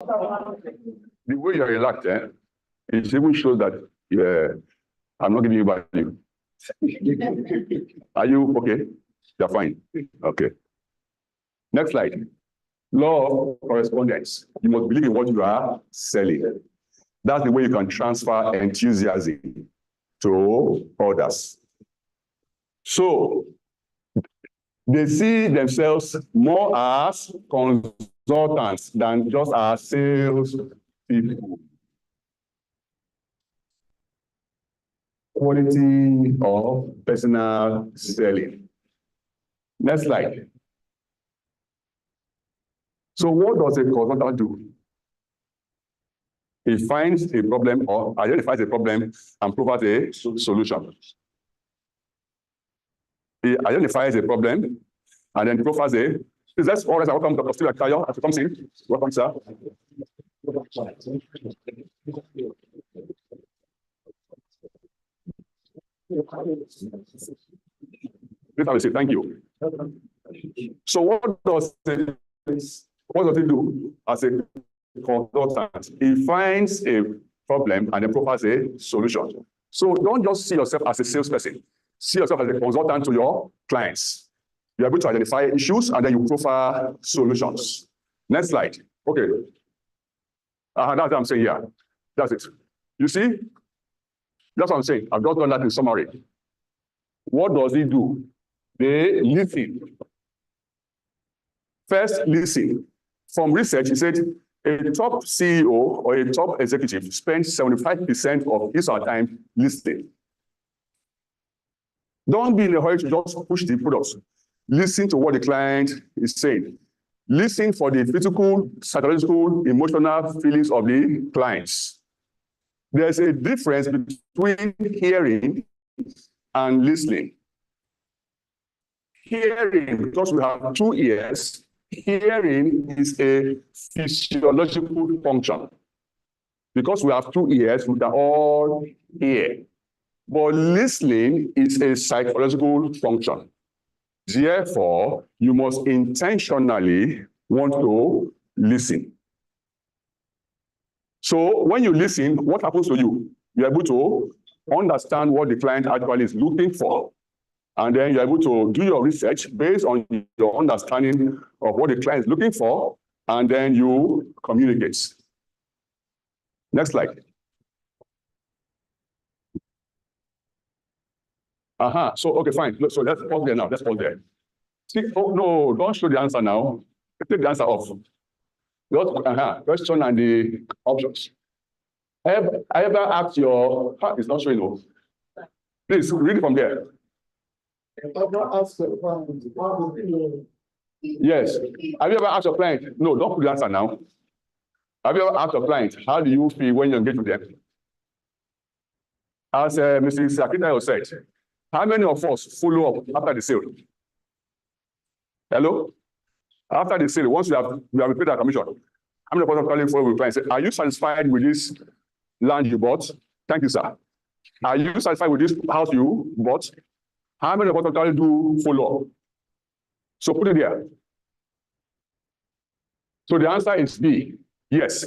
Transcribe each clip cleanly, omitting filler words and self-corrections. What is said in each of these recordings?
The way you're relaxed, it even shows that I'm not giving you value. Are you okay? You're fine. Okay. Next slide. Law of correspondence. You must believe in what you are selling. That's the way you can transfer enthusiasm to others. So they see themselves more as consultants than just as sales people. Quality of personal selling. Next slide. So what does a consultant do? He finds a problem or identifies a problem and provides a solution. He identifies a problem and then provides a. Let's all right. Welcome, Dr. Steve Akayo, as he comes in. Welcome, sir. Please have a seat. Thank you. So what does he do as a consultant? He finds a problem and then provides a solution. So don't just see yourself as a salesperson. See yourself as a consultant to your clients. You're able to identify issues and then you profile solutions. Next slide. Okay. That's what I'm saying here. That's it. You see? That's what I'm saying. I've just done that in summary. What does he do? They listen. First, listen. From research, he said a top CEO or a top executive spends 75% of his time listening. Don't be in a hurry to just push the products. Listen to what the client is saying. Listen for the physical, psychological, emotional feelings of the clients. There's a difference between hearing and listening. Hearing, because we have 2 ears, hearing is a physiological function. Because we have 2 ears, we can all hear. But listening is a psychological function. Therefore, you must intentionally want to listen. So when you listen, what happens to you? You're able to understand what the client actually is looking for. And then you're able to do your research based on your understanding of what the client is looking for, and then you communicate. Next slide. So, okay, fine. So let's pause there now. Let's pause there. See, oh, no, don't show the answer now. Take the answer off. Question and the options. I ever asked your, it's not showing off. Please read it from there. Yes. Have you ever asked your client? No, don't put the answer now. Have you ever asked your client, how do you feel when you engage with them? As Mrs. Akitayo said, how many of us follow up after the sale? Hello? After the sale, once we have paid our commission, how many of us are calling for the client and say, are you satisfied with this land you bought? Thank you, sir. Are you satisfied with this house you bought? How many of us actually do follow up? So put it there. So the answer is B. Yes.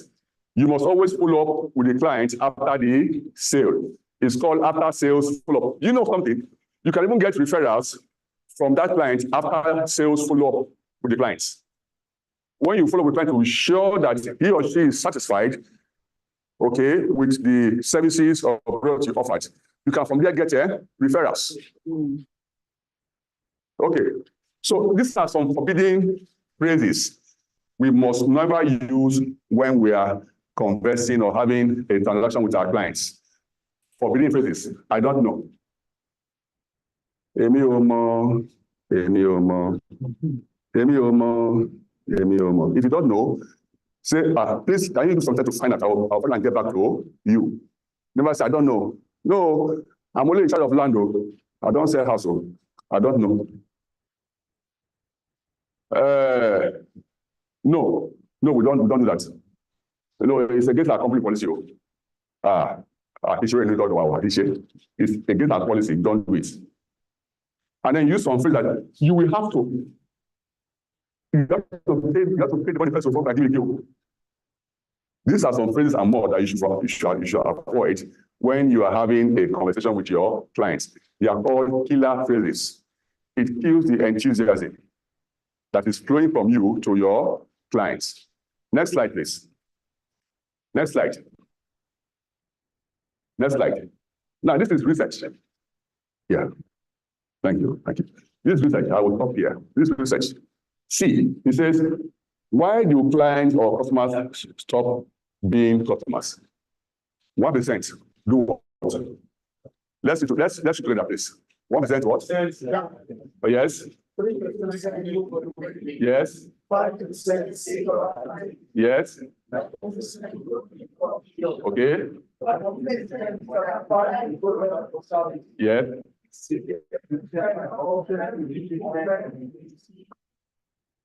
You must always follow up with the client after the sale. It's called after sales follow-up. You know something? You can even get referrals from that client after sales follow-up with the clients. When you follow up with the client to be sure that he or she is satisfied, okay, with the services or products you offered, you can from there get referrals. Okay, so these are some forbidden phrases we must never use when we are conversing or having a transaction with our clients. Forbidden phrases. I don't know. Emi omo, emi omo, emi omo, emi omo. If you don't know, say, please, can you do something to find out? I'll find and get back to you. Never say, I don't know. No, I'm only in charge of land. I don't sell house. I don't know. No, we don't do that. No, it's against our company policy. It's against our policy. Don't do it. And then use some phrase that you will have to. You have to pay the money first of all. These are some phrases and more that you should avoid when you are having a conversation with your clients. They are called killer phrases. It kills the enthusiasm that is flowing from you to your clients. Next slide, please. Next slide. Next slide. Now, this is research. Yeah. Thank you. Thank you. This is research. I will stop here. This is research. See, it says, why do clients or customers stop being customers? 1% do what? Let's together, please. 1% what? Oh, yes. 3% Yes. 5% Yes. Okay. Yes.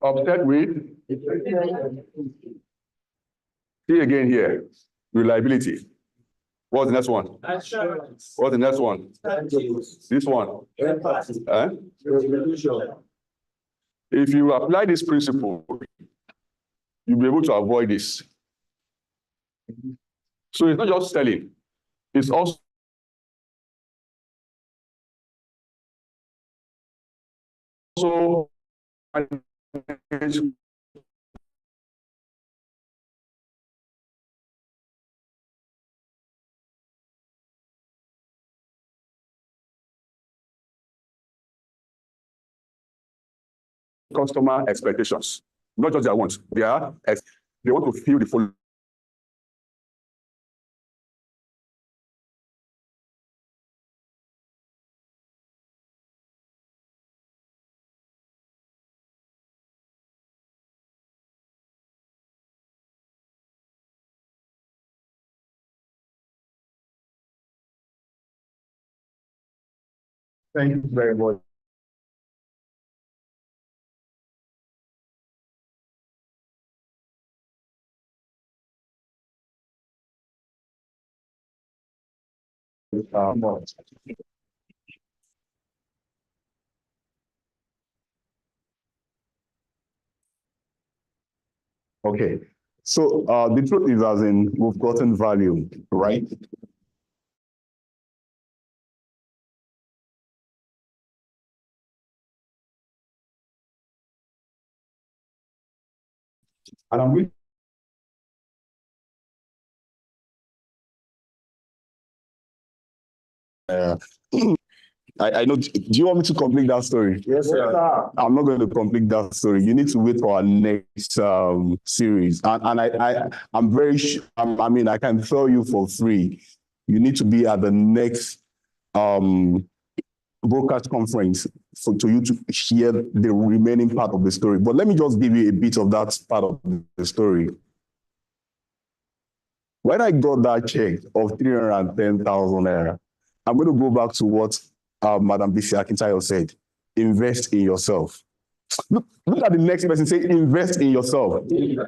Upset with. See again here. Reliability. What's the next one? Assurance. What's the next one? This one. If you apply this principle, you'll be able to avoid this. So it's not just selling, it's also customer expectations, not just their wants. They want to feel the full. Thank you very much. Okay, so the truth is, as in, we've gotten value, right? And I'm going I know. Do you want me to complete that story? Yes, sir. I'm not going to complete that story. You need to wait for our next series. And I'm very sure, I mean, I can tell you for free, you need to be at the next broadcast conference for you to hear the remaining part of the story. But let me just give you a bit of that part of the story. When I got that check of 310,000 naira, I'm going to go back to what Madam Bisi Akintayo said. Invest in yourself. Look at the next person, say, invest in yourself. And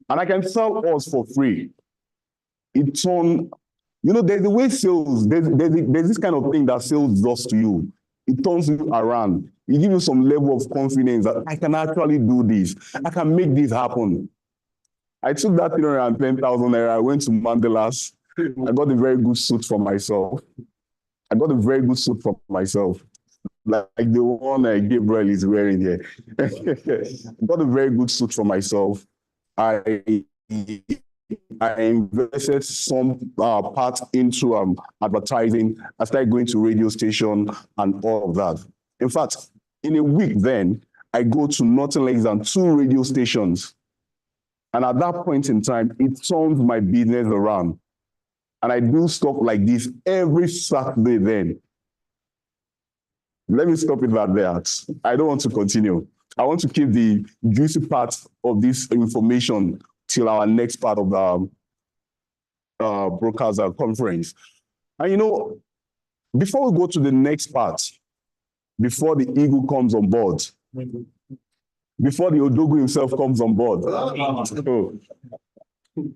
I can sell us for free. It's on, you know, there's the way sales, there's this kind of thing that sales does to you. It turns you around. It gives you some level of confidence that I can actually do this. I can make this happen. I took that 310,000 naira, I went to Mandela's. I got a very good suit for myself. I got a very good suit for myself. Like the one Gabriel is wearing here. I got a very good suit for myself. I invested some part into advertising. I started going to radio station and all of that. In fact, in a week then, I go to nothing less than 2 radio stations. And at that point in time, it turned my business around. And I do stuff like this every Saturday then. Let me stop it right there. I don't want to continue. I want to keep the juicy part of this information till our next part of the broadcast conference. And you know, before we go to the next part, before the eagle comes on board, before the Odogu himself comes on board,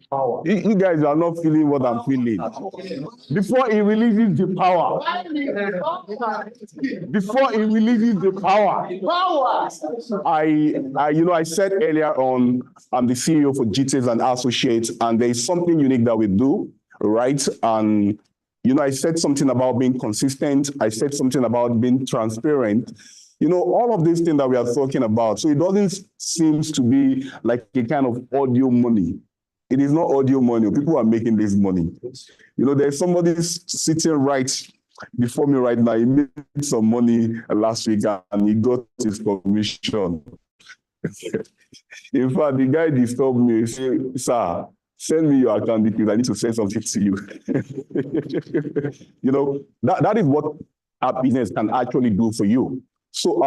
You guys are not feeling what I'm feeling. Before he releases the power. Before he releases the power. I said earlier on, I'm the CEO for GTS and Associates, and there is something unique that we do, right? And I said something about being consistent. I said something about being transparent. All of these things that we are talking about. So it doesn't seem to be like a kind of audio money. It is not audio money. People are making this money. There's somebody sitting right before me right now. He made some money last week and he got his commission. In fact, the guy disturbed me. He said, "Sir, send me your account details. I need to send something to you." That is what our business can actually do for you. So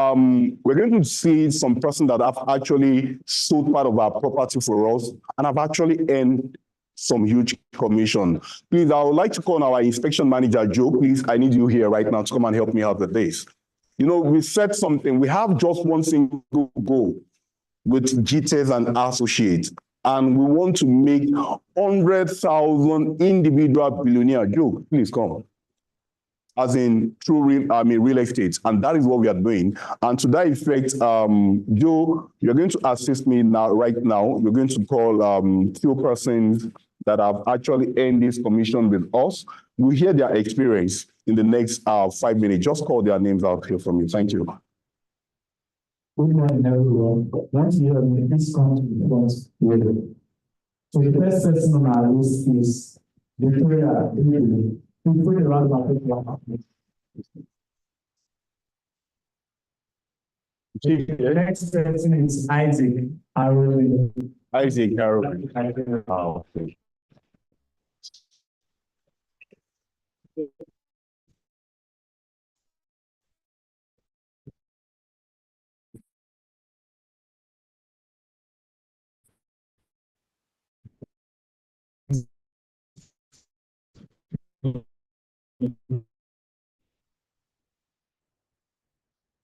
we're going to see some person that have actually sold part of our property for us and have actually earned some huge commission. Please, I would like to call our inspection manager, Joe. Please, I need you here right now to come and help me out with this. We said something. We have just one single goal with GTS and Associates, and we want to make 100,000 individual billionaire. Joe, please come. As in through real estate, and that is what we are doing. And to that effect, Joe, you're going to assist me right now. You're going to call few persons that have actually earned this commission with us. We'll hear their experience in the next 5 minutes. Just call their names out here for me. Thank you. Good morning, everyone. Once you have made this come to the front with. So the first person on our list is Victoria. The next person is Isaac Harold. Isaac Harold.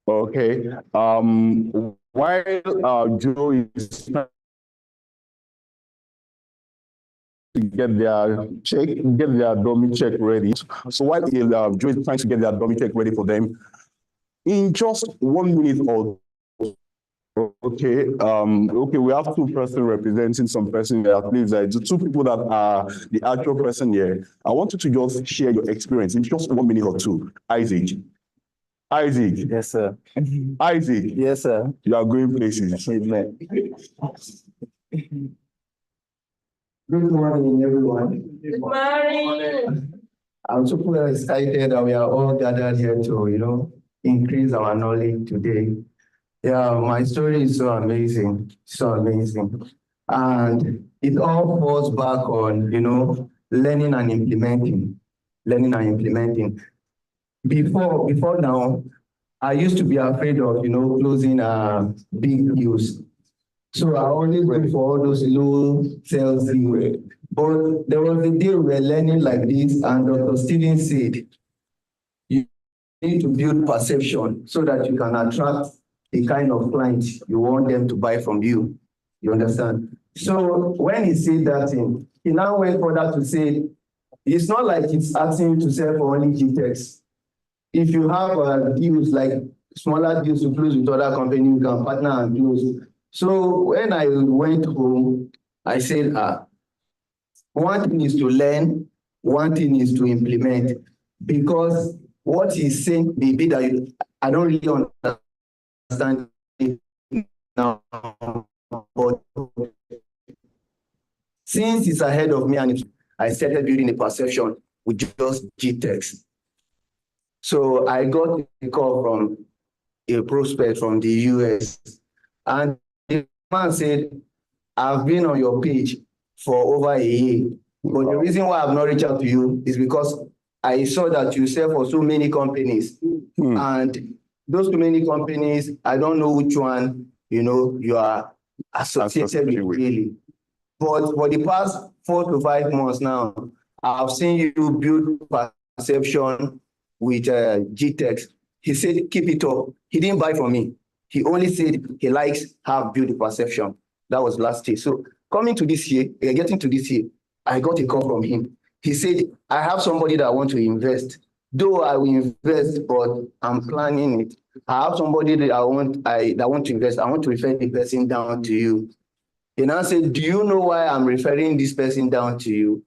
Okay. While Joe is to get their dummy check ready. So while Joe is trying to get their dummy check ready for them, in just 1 minute or okay, we have two persons representing some person here. Please, the two people that are the actual person here. I want you to just share your experience in just 1 minute or two. Isaac. Yes, sir. Isaac. Yes, sir. You are going places. Amen. Good morning, everyone. Good morning. I'm super excited that we are all gathered here to, increase our knowledge today. Yeah, my story is so amazing, And it all falls back on, learning and implementing. Before now, I used to be afraid of, closing big deals. So I always went for all those low sales deals. But there was a day we were learning like this, and Dr. Stephen said, you need to build perception so that you can attract the kind of clients you want them to buy from you. You understand? So when he said that thing, he now went further to say, it's not like it's asking you to sell for only GTEx. If you have deals like smaller deals to close with other companies, you can partner and close. So when I went home, I said, one thing is to learn, one thing is to implement, because what he's saying may be that I don't really understand it now. But since it's ahead of me, and I started building a perception with just GTEx. So I got a call from a prospect from the US, and the man said, I've been on your page for over a year, but the reason why I've not reached out to you is because I saw that you sell for so many companies, and those too many companies, I don't know which one, you are associated with really. But for the past 4 to 5 months now, I've seen you build perception with GTEx. He said, keep it up. He didn't buy from me. He only said he likes how I've built the perception. That was last year. So Coming to this year, getting to this year, I got a call from him. He said, I have somebody that I want to invest. Though I will invest, but I'm planning it. I have somebody that I want to invest. I want to refer the person down to you. And I said, do you know why I'm referring this person down to you?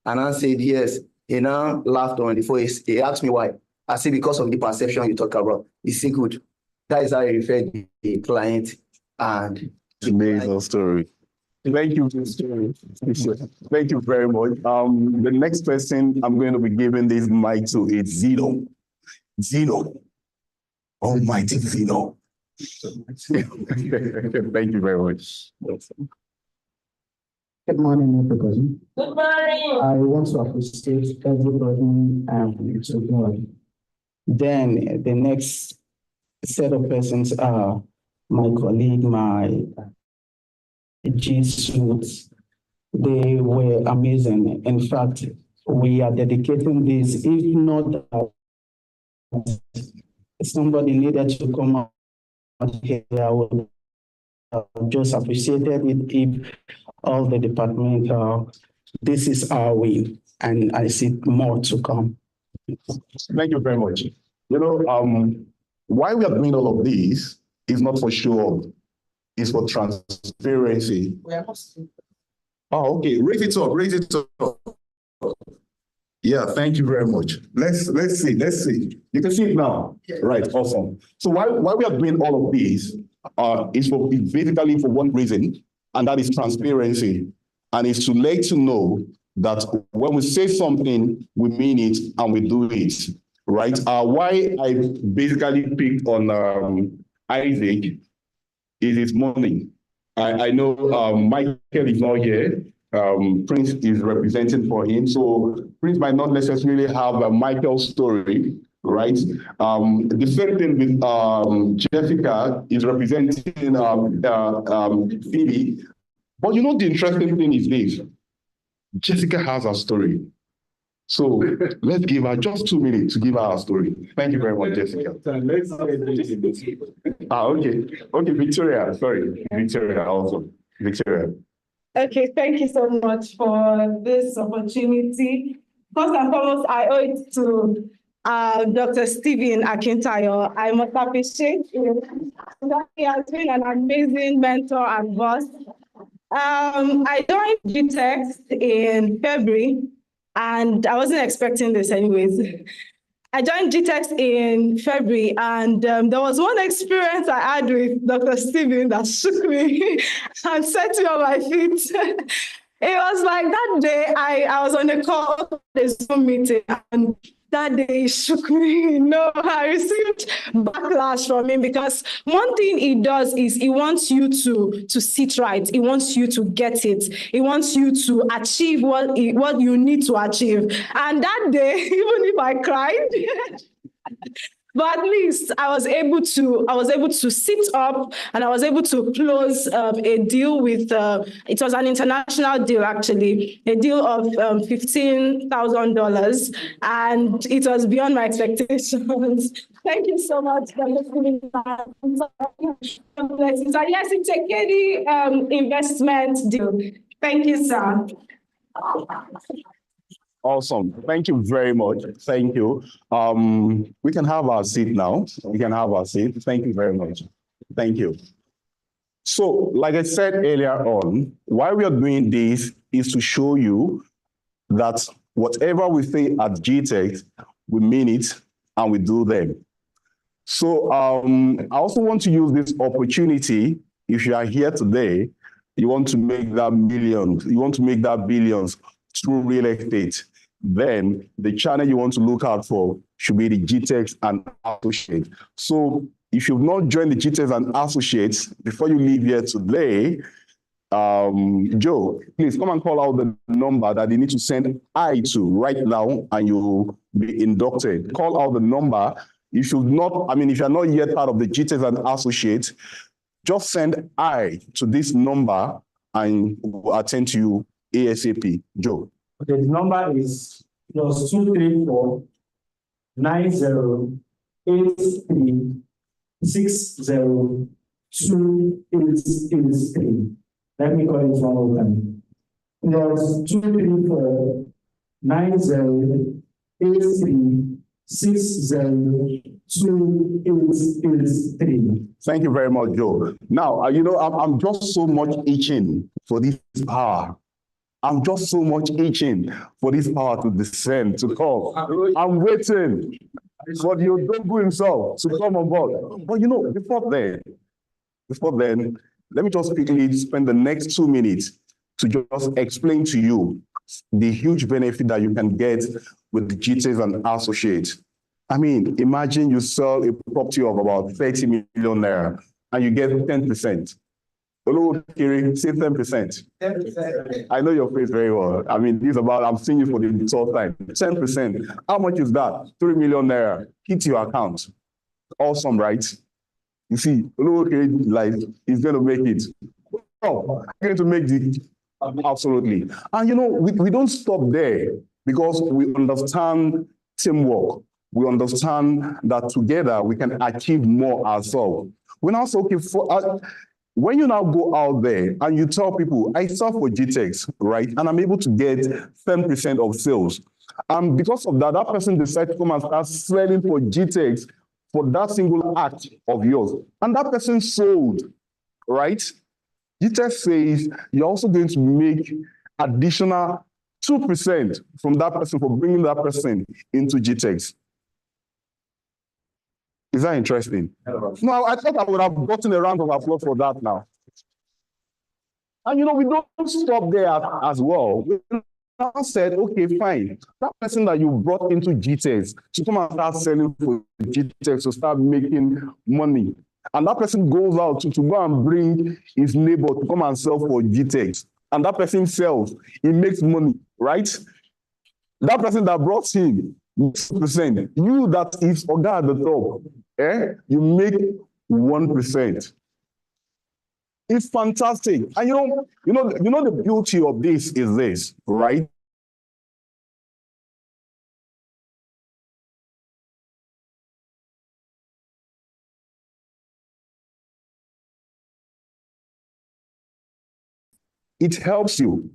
And I said, yes. He now laughed on the face. He asked me why. I said, because of the perception you talk about. He said, good. That is how I referred the client. And Amazing story. Thank you. Thank you very much. The next person I'm going to be giving this mic to is Zeno. Zeno. Almighty Zeno. Thank you very much. Good morning, everybody. Good morning. I want to appreciate everybody to God. Then the next set of persons are my colleague, my G Suits. They were amazing. In fact, we are dedicating this, if not that somebody needed to come out here, I would just appreciated it if all the department, this is our win, and I see more to come. Thank you very much. You know, why we are doing all of this is not for show, it's for transparency. Oh, okay. Raise it up. Raise it up. Yeah, thank you very much. Let's see. You can see it now. Right, awesome. So why we are doing all of this is basically for one reason, and that is transparency. And it's to let you know that when we say something, we mean it and we do it. Right? Why I basically picked on Isaac is his money. I know Michael is not here. Prince is representing for him. So Prince might not necessarily have a Michael's story, right? The same thing with Jessica is representing Phoebe. But you know, the interesting thing is this. Jessica has a story. So let's give her just 2 minutes to give her a story. Thank you very much, Jessica. Okay. Okay, Victoria. Sorry, Victoria also. Victoria. Okay, thank you so much for this opportunity. First and foremost, I owe it to Dr. Stephen Akintayo. I must appreciate him. He has been an amazing mentor and boss. I joined GTEx in February, and I wasn't expecting this anyways. I joined GTEx in February, and there was one experience I had with Dr. Stephen that shook me and set me on my feet. It was like that day I was on a call, a Zoom meeting, and that day it shook me. No, I received backlash from him because one thing he does is he wants you to sit right. He wants you to get it. He wants you to achieve what you need to achieve. And that day, even if I cried, but at least I was able to sit up, and I was able to close a deal with it was an international deal, actually, a deal of $15,000, and it was beyond my expectations. Thank you so much for listening. Yes, it's a KD investment deal. Thank you, sir. Awesome. Thank you very much. Thank you. We can have our seat now. We can have our seat. Thank you very much. Thank you. So, like I said earlier on, why we are doing this is to show you that whatever we say at GTEx, we mean it and we do them. So, I also want to use this opportunity. If you are here today, you want to make that millions, you want to make that billions through real estate, then the channel you want to look out for should be the GTEx and Associates. So if you've not joined the GTEx and Associates, before you leave here today, Joe, please come and call out the number that you need to send I to right now, and you'll be inducted. Call out the number. You should not, if you're not yet part of the GTEx and Associates, just send I to this number and we'll attend to you ASAP. Joe. Okay, the number is +234 90 83 60 2883. Let me call it one more time. Plus 234-90-83-60-2883. Thank you very much, Joe. Now, I'm just so much itching for this power. I'm just so much itching for this power to descend, to come. I'm waiting for the Odogwu himself to come on board. But before then, let me just quickly spend the next 2 minutes to just explain to you the huge benefit that you can get with the GTEx and Associates. I mean, imagine you sell a property of about 30 million naira and you get 10%. Kiri, say 10%. 10%. I know your face very well. I mean, I'm seeing you for the third time. 10%. How much is that? 3 million naira. Hit your account. Awesome, right? You see, Kiri, like, he's going to make it. Oh, going to make it. Absolutely. And we don't stop there because we understand teamwork. We understand that together we can achieve more ourselves. We now say, okay, when you now go out there and you tell people, I sell for GTEx, right? And I'm able to get 10% of sales. And because of that, that person decides to come and start selling for GTEx for that single act of yours. And that person sold, right? GTEx says you're also going to make additional 2% from that person for bringing that person into GTEx. Is that interesting? No, I thought I would have gotten a round of applause for that now. And we don't stop there as well. We now said, okay, fine. That person that you brought into GTEx to come and start selling for GTEx to start making money. And that person goes out to go and bring his neighbor to come and sell for GTEx. And that person sells, he makes money, right? That person that brought him, 6%. You that is Oga at the top, you make 1%. It's fantastic. And the beauty of this is this, right? It helps you.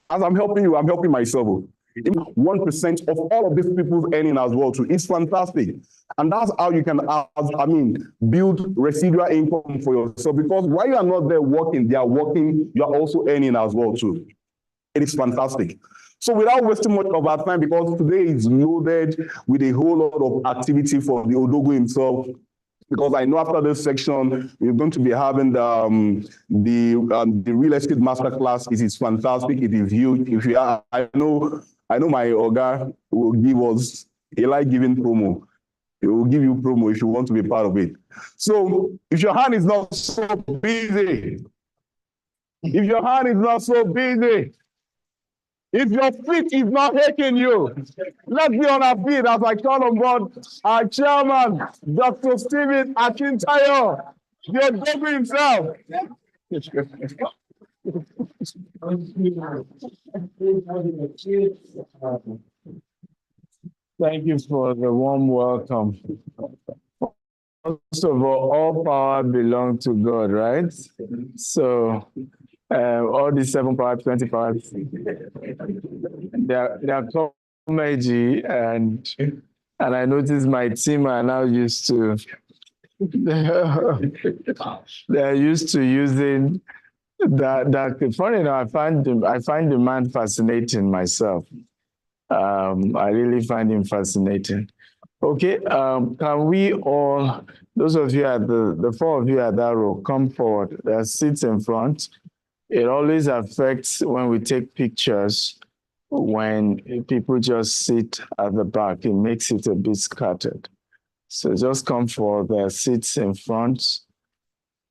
As I'm helping you, I'm helping myself. 1% of all of these people's earning as well too. It's fantastic. And that's how you can, build residual income for yourself, because while you are not there working, they are working, you are also earning as well too. It is fantastic. So without wasting much of our time, because today is loaded with a whole lot of activity for the Odogwu himself, because I know after this section, we're going to be having the real estate masterclass. It is fantastic. It is huge. If you are, I know my Oga will give us a like-giving promo. He will give you promo if you want to be part of it. So if your hand is not so busy, if your feet is not aching you, let's be on our feet as I call on board our chairman, Dr. Stephen Akintayo, the Odogwu himself. Thank you for the warm welcome. First of all power belongs to God, right? So all the 7 power, 20 powers, they are comedy, and I noticed my team are now used to they're used to using that. Funny enough, I find the man fascinating myself. I really find him fascinating. Okay, can we all, those of you at the 4 of you at that row, come forward. There are seats in front. It always affects when we take pictures, when people just sit at the back, it makes it a bit scattered. So just come forward. There are seats in front.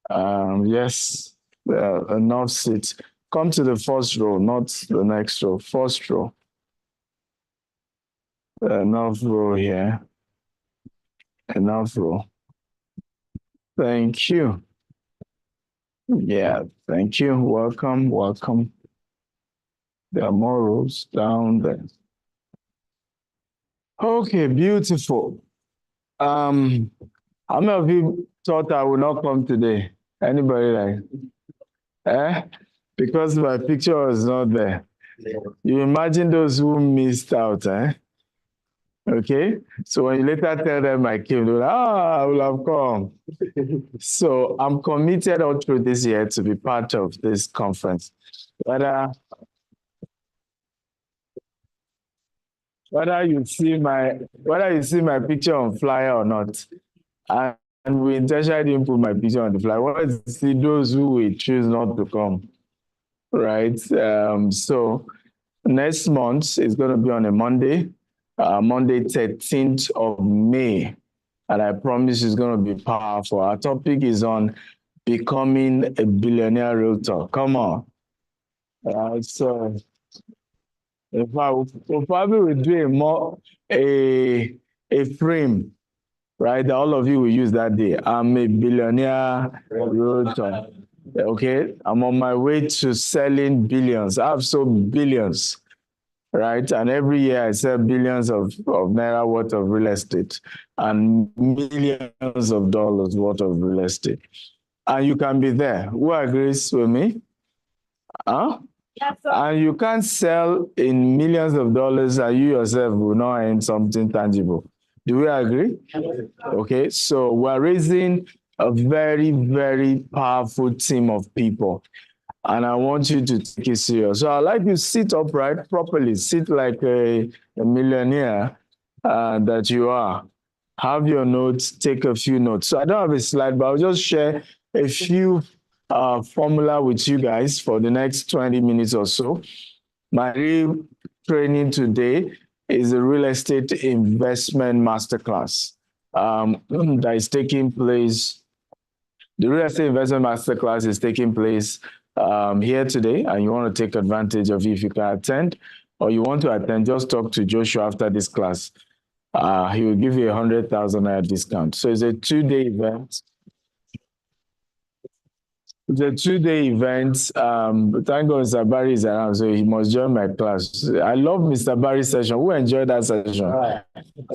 Yes, there are enough seats. Come to the first row, not the next row, first row. Enough row here. Enough row. Thank you. Yeah, thank you. Welcome, welcome. There are more rows down there. Okay, beautiful. How many of you thought I would not come today? Anybody like? because my picture was not there. You imagine those who missed out, eh? Okay, so when you later tell them I came, they're like, I will have come. So I'm committed all through this year to be part of this conference. Whether you see my picture on flyer or not, and we intentionally didn't put my picture on the flyer. What is see those who will choose not to come, right? So next month is going to be on a Monday. Monday, 13th of May. And I promise it's going to be powerful. Our topic is on becoming a billionaire realtor. Come on. So if I will probably do a frame, right, that all of you will use that day. I'm a billionaire realtor. Okay, I'm on my way to selling billions. I've sold billions. Right, and every year I sell billions of naira worth of real estate and millions of dollars worth of real estate. And you can be there. Who agrees with me? Huh? Yes, sir. And you can't sell in millions of dollars and you yourself will not earn something tangible. Do we agree? Okay, so we're raising a very, very powerful team of people. And I want you to take it serious. So I'd like you to sit upright properly, sit like a millionaire that you are. Have your notes, take a few notes. So I don't have a slide, but I'll just share a few formula with you guys for the next 20 minutes or so. My real training today is a real estate investment masterclass that is taking place. The real estate investment masterclass is taking place here today, and you want to take advantage of it. If you can attend or you want to attend, just talk to Joshua after this class. He will give you 100,000 naira discount. So it's a 2-day event. It's a 2-day event. But thank God Mr. Barry is around, so he must join my class. I love Mr. Barry's session. Who enjoyed that session?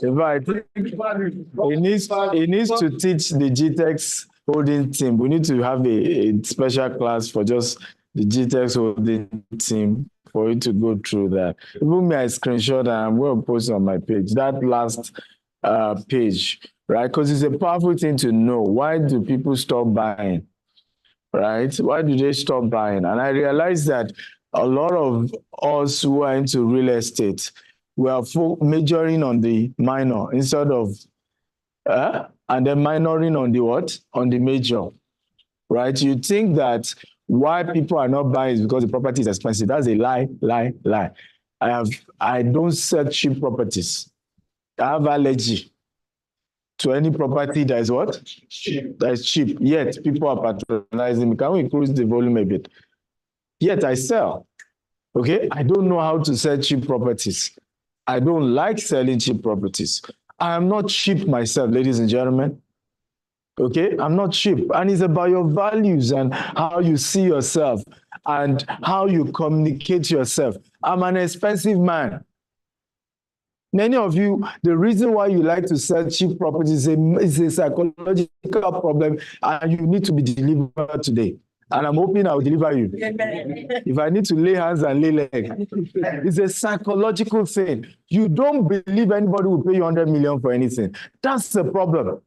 In fact, he needs to teach the GTEx holding team. We need to have a special class for just the GTEx holding team for you to go through that. Even me, I screenshot and I'm going to post on my page, that last page, right? Because it's a powerful thing to know. Why do people stop buying, right? Why do they stop buying? And I realized that a lot of us who are into real estate, we are majoring on the minor instead of and then minoring on the what? On the major, right? You think that why people are not buying is because the property is expensive. That's a lie, lie, lie. I don't sell cheap properties. I have allergy to any property that is what? Cheap. That is cheap. Yet people are patronizing me. Can we increase the volume a bit? Yet I sell. Okay? I don't know how to sell cheap properties. I don't like selling cheap properties. I am not cheap myself, ladies and gentlemen. Okay, I'm not cheap. And it's about your values and how you see yourself and how you communicate yourself. I'm an expensive man. Many of you, the reason why you like to sell cheap properties is a psychological problem, and you need to be delivered today. And I'm hoping I'll deliver you. If I need to lay hands and lay legs, it's a psychological thing. You don't believe anybody will pay you 100 million for anything. That's the problem.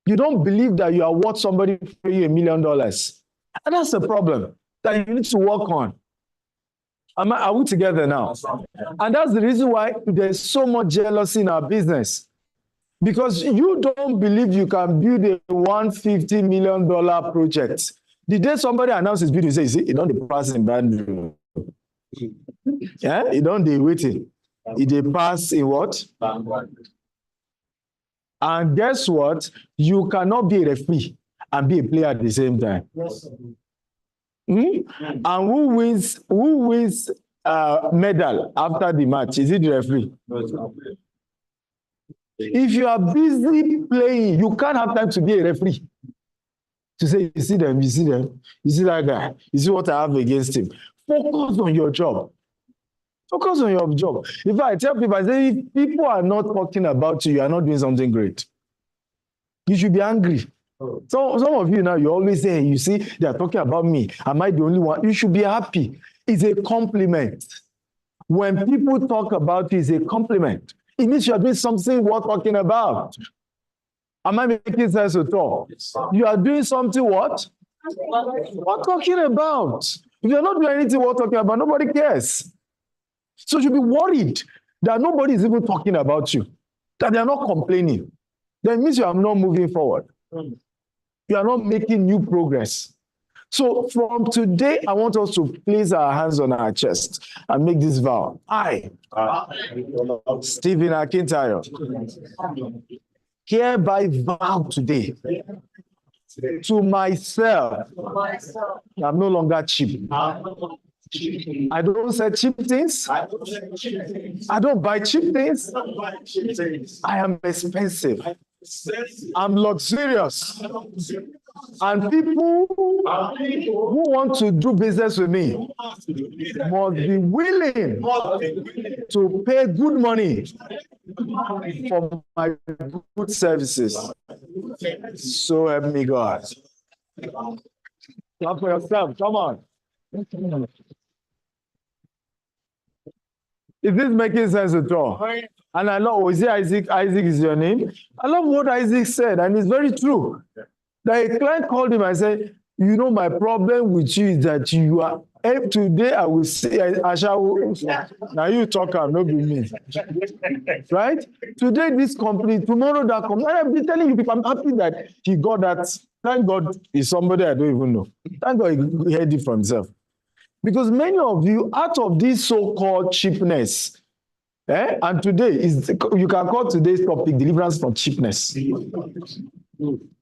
You don't believe that you are worth somebody pay you $1 million. And that's the problem that you need to work on. Are we together now? And that's the reason why there's so much jealousy in our business. Because you don't believe you can build a $150 million project. The day somebody announces building, you say, you don't pass in band. Yeah, you don't do waiting. They pass in what? And guess what? You cannot be a referee and be a player at the same time. Yes. And who wins medal after the match? Is it the referee? If you are busy playing, you can't have time to be a referee. To say, you see them, you see that guy, you see what I have against him. Focus on your job. Focus on your job. If I tell people, I say, if people are not talking about you, you are not doing something great. You should be angry. So some of you now, you always say, you see, they are talking about me. Am I the only one? You should be happy. It's a compliment. When people talk about you, it's a compliment. It means you are doing something worth talking about. Am I making sense at all? You are doing something what? What talking about? If you're not doing anything worth talking about, nobody cares. So you'll be worried that nobody is even talking about you, that they are not complaining. That means you are not moving forward. You are not making new progress. So from today, I want us to place our hands on our chest and make this vow. I, Stephen Akintayo, hereby vow today to myself, I'm no longer cheap. I don't sell cheap things. I don't buy cheap things. I am expensive. I'm luxurious. And people who want to do business with me must be willing to pay good money for my good services. So help me God. Clap for yourself. Come on. Is this making sense at all? And I love, is it Isaac? Isaac is your name. I love what Isaac said, and it's very true. That a client called him and said, you know, my problem with you is that you are, today I will say, I shall, now you talk, not be me. Right? Today this company, tomorrow that company, I've been telling you people, I'm happy that he got that. Thank God he's somebody I don't even know. Thank God he heard it from himself. Because many of you, out of this so-called cheapness, and today, is you can call today's topic deliverance from cheapness.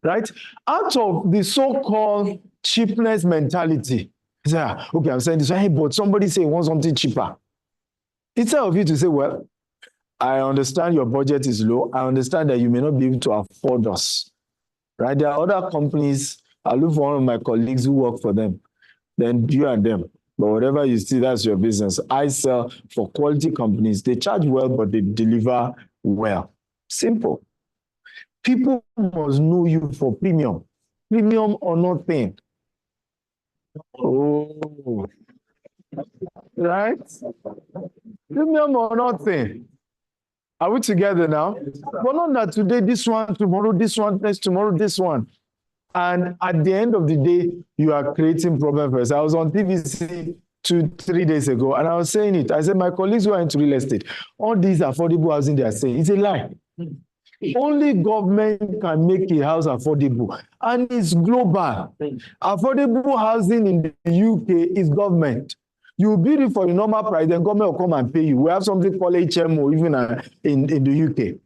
Right? Out of the so-called cheapness mentality, you say, okay, I'm saying this, hey, but somebody say he wants something cheaper. Instead of you to say, well, I understand your budget is low. I understand that you may not be able to afford us. Right? There are other companies. I look for one of my colleagues who work for them. Then you and them. But whatever you see, that's your business. I sell for quality companies. They charge well, but they deliver well. Simple. People must know you for premium. Premium or nothing. Oh. Right? Premium or nothing. Are we together now? But not that today, this one, tomorrow, this one, next tomorrow, this one. And at the end of the day, you are creating problems for us. I was on TVC 2-3 days ago, and I was saying it. I said, my colleagues who are into real estate, all these affordable housing they are saying, it's a lie. Only government can make a house affordable, and it's global. Affordable housing in the UK is government. You build it for the normal price, then government will come and pay you. We have something called HMO even in the UK.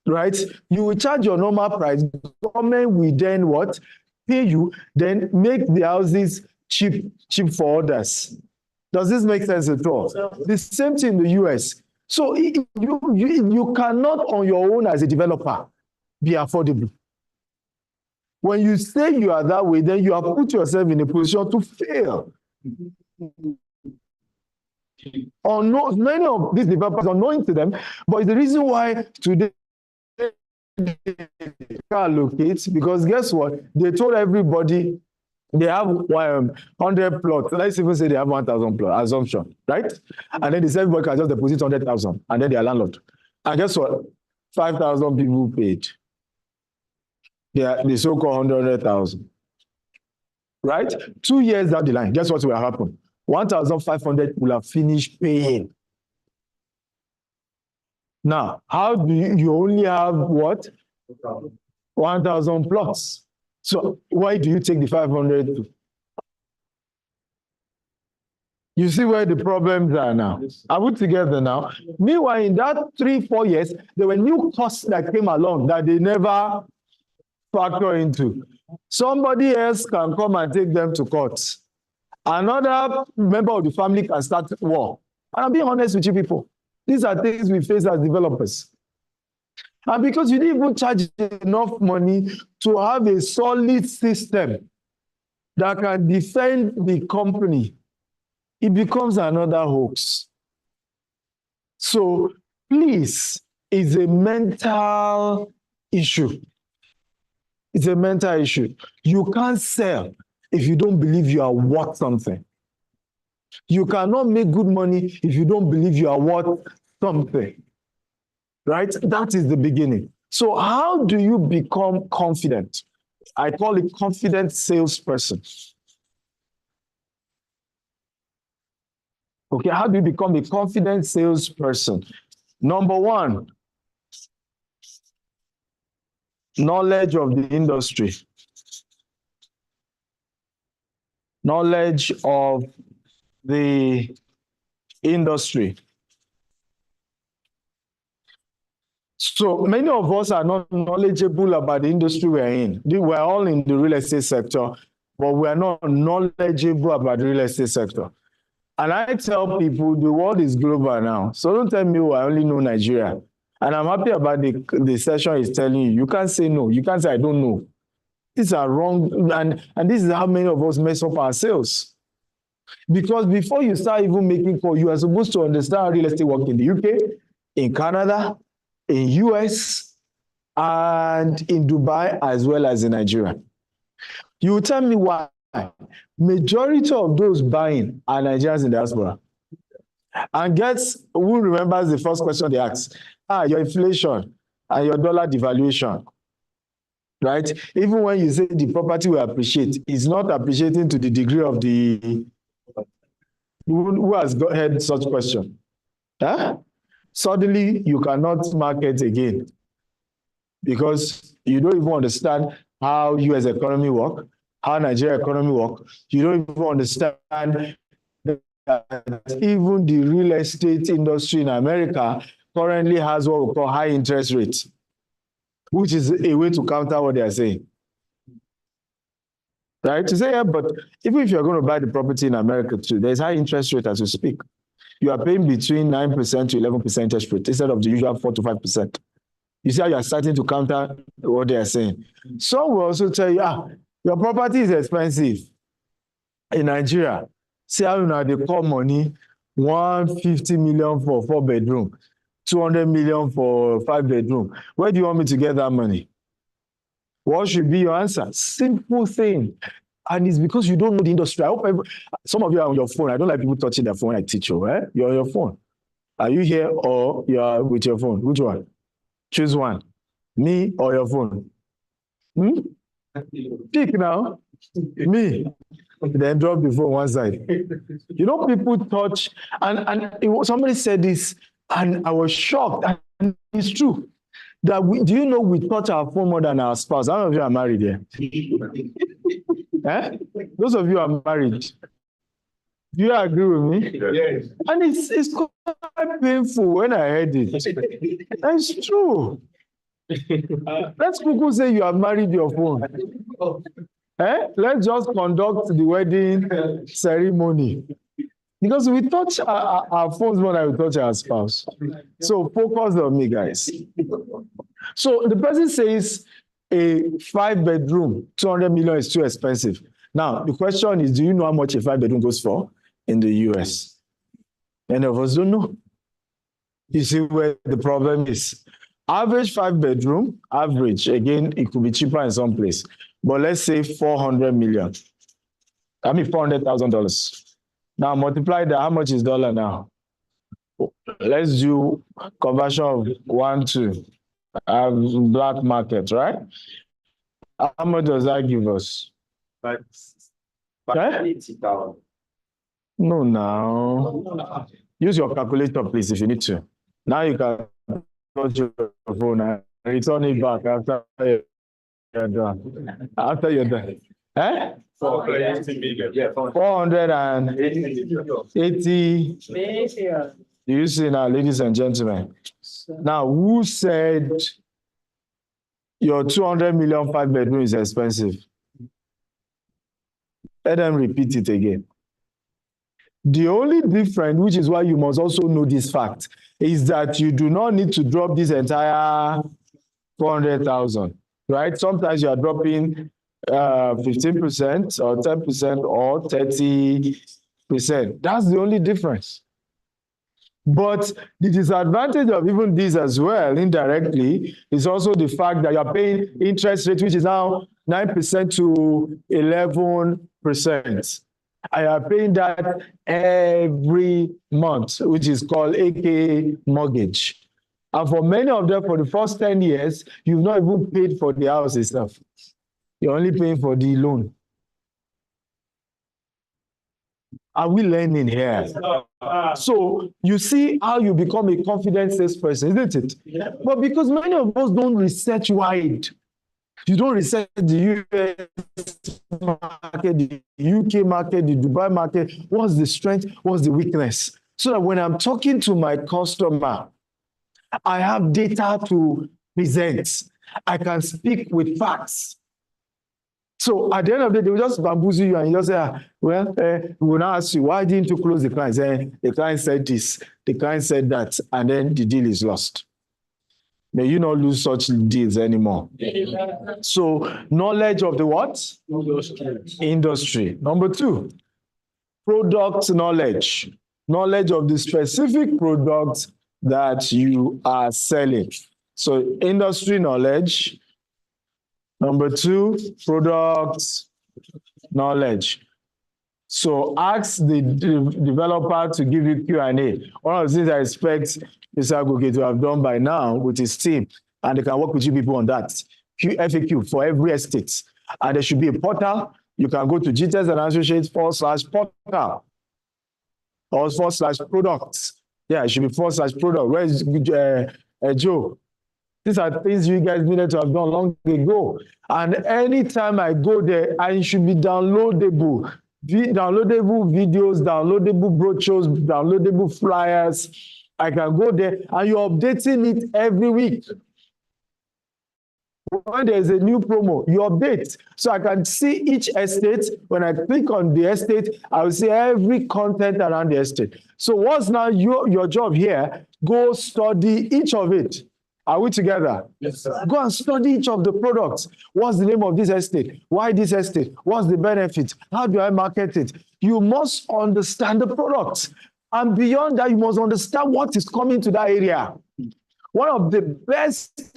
Right? You will charge your normal price. Government will then what? Pay you, then make the houses cheap for others. Does this make sense at all? The same thing in the US. So you cannot on your own as a developer be affordable. When you say you are that way, then you have put yourself in a position to fail. Many of these developers are unknowing to them, but it's the reason why today allocate, because guess what? They told everybody they have 100 plots. Let's even say they have 1,000 plot assumption, right? And then they said everybody can just deposit 100,000, and then they are landlord. And guess what? 5,000 people paid. The so-called 100,000. Right? 2 years down the line, guess what will happen? 1,500 will have finished paying. Now, how do you only have what? 1,000 plus. So why do you take the 500 to? You see where the problems are now. Are we together now? Meanwhile, in that 3-4 years, there were new costs that came along that they never factor into. Somebody else can come and take them to court. Another member of the family can start war. And I'm being honest with you people. These are things we face as developers. And because you didn't even charge enough money to have a solid system that can defend the company, it becomes another hoax. So please, it's a mental issue. It's a mental issue. You can't sell if you don't believe you are worth something. You cannot make good money if you don't believe you are worth something. Right? That is the beginning. So how do you become confident? I call it confident salesperson. Okay, how do you become a confident salesperson? Number one, knowledge of the industry. Knowledge of the industry. So many of us are not knowledgeable about the industry we're in. We're all in the real estate sector, but we're not knowledgeable about the real estate sector. And I tell people the world is global now. So don't tell me, oh, I only know Nigeria. And I'm happy about the session is telling you. You can't say no. You can't say I don't know. These are wrong. And this is how many of us mess up our sales. Because before you start even making calls, you are supposed to understand how real estate works in the UK, in Canada, in US, and in Dubai, as well as in Nigeria. You will tell me why. Majority of those buying are Nigerians in diaspora. And guess who remembers the first question they asked? Your inflation and your dollar devaluation. Right? Even when you say the property will appreciate, it's not appreciating to the degree of the... Who has heard such question? Huh? Suddenly, you cannot market again because you don't even understand how US economy works, how Nigeria economy works. You don't even understand that even the real estate industry in America currently has what we call high interest rates, which is a way to counter what they are saying. Right? To say, yeah, but even if you're going to buy the property in America too, there's high interest rate as you speak. You are paying between 9% to 11% interest rate instead of the usual 4 to 5%. You see how you are starting to counter what they are saying. Some will also tell you, your property is expensive in Nigeria. See how they call money 150 million for 4-bedroom, 200 million for 5-bedroom. Where do you want me to get that money? What should be your answer? Simple thing. And it's because you don't know the industry. I hope some of you are on your phone. I don't like people touching their phone when I teach you. Eh? You're on your phone. Are you here or you are with your phone? Which one? Choose one. Me or your phone? Pick now. Me. Then drop the phone one side. You know, people touch, and somebody said this, and I was shocked. And it's true. That do you know we touch our phone more than our spouse? How many of you are married here? Eh? Those of you are married. Do you agree with me? Yes. And it's quite painful when I heard it. That's true. Let's quickly say you have married your phone. Eh? Let's just conduct the wedding ceremony. Because we touch our phones more than we touch our spouse. So focus on me, guys. So the person says a 5-bedroom, 200 million is too expensive. Now, the question is, do you know how much a 5-bedroom goes for in the US? Many of us don't know. You see where the problem is. Average 5-bedroom, average, again, it could be cheaper in some place. But let's say 400 million. I mean, $400,000. Now multiply that, how much is dollar now? Let's do conversion of 1 to black market, right? How much does that give us? No, now. Use your calculator, please, if you need to. Now you can touch your phone and return it back after you're done. After you're done. Eh? 480. Do you see now, ladies and gentlemen? Now, who said your 200 million 5-bedroom is expensive? Let them repeat it again. The only difference, which is why you must also know this fact, is that you do not need to drop this entire 400,000, right? Sometimes you are dropping 15% or 10% or 30%. That's the only difference. But the disadvantage of even this as well, indirectly, is also the fact that you are paying interest rate, which is now 9% to 11%. I are paying that every month, which is called AKA mortgage. And for many of them, for the first 10 years, you've not even paid for the house itself. You're only paying for the loan. Are we learning here? So you see how you become a confident salesperson, isn't it? But because many of us don't research wide. You don't research the US market, the UK market, the Dubai market. What's the strength? What's the weakness? So that when I'm talking to my customer, I have data to present. I can speak with facts. So at the end of the day, they will just bamboozle you and you just say, we will now ask you, why didn't you close the client? The client said this, the client said that, and then the deal is lost. May you not lose such deals anymore. So knowledge of the what? Industry. Number 2, product knowledge. Knowledge of the specific product that you are selling. So industry knowledge. Number 2, product knowledge. So ask the developer to give you Q&A. One of the things I expect Mr. Agoke to have done by now with his team, and they can work with you people on that. FAQ for every estate. And there should be a portal. You can go to GTEx and Associates /portal or /products. Yeah, it should be /product. Where is Joe? These are things you guys needed to have done long ago. And anytime I go there, it should be downloadable. Downloadable videos, downloadable brochures, downloadable flyers. I can go there and you're updating it every week. When there's a new promo, you update. So I can see each estate. When I click on the estate, I will see every content around the estate. So what's now your job here? Go study each of it. Are we together? Yes, sir. Go and study each of the products. What's the name of this estate? Why this estate? What's the benefit? How do I market it? You must understand the products. And beyond that, you must understand what is coming to that area. One of the best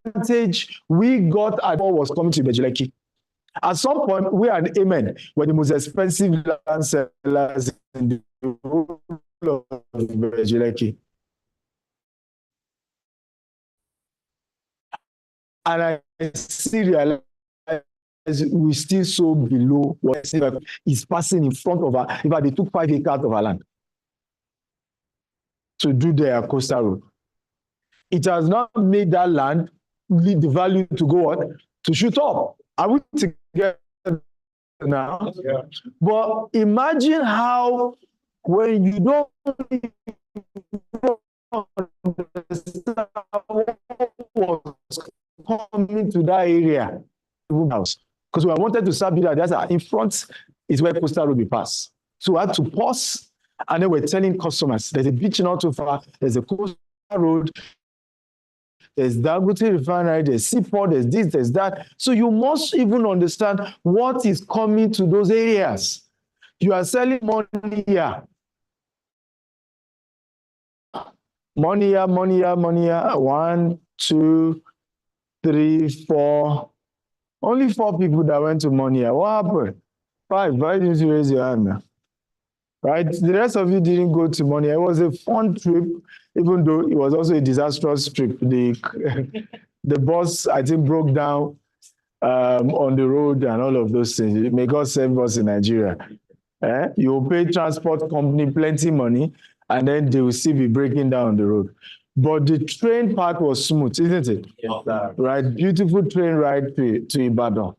advantage we got at all was coming to Bejuleki. At some point, we and Amen were the most expensive land sellers in the whole of Bejuleki. And I still realize we still so below what is passing in front of our, if they took 5 acres of our land to do their coastal road. It has not made that land lead the value to go what? To shoot up. Are we together now? Yeah. But imagine how when you don't understand what was coming to that area, house. Because we wanted to start building that, in front is where coastal road will pass. So we had to pause, and then we're telling customers there's a beach not too far, there's a coastal road, there's Dangote refinery, there's seaport, there's this, there's that. So you must even understand what is coming to those areas. You are selling money here. Money here, money here, money here. 1, 2, 3, 4. Only 4 people that went to money here. What happened? 5. Why didn't you raise your hand now? Right? The rest of you didn't go to money. It was a fun trip, even though it was also a disastrous trip. The bus, I think, broke down on the road and all of those things. May God save us in Nigeria. You pay transport company plenty money, and then they will still be breaking down on the road. But the train part was smooth, isn't it? Yes, right? Beautiful train ride to Ibadan.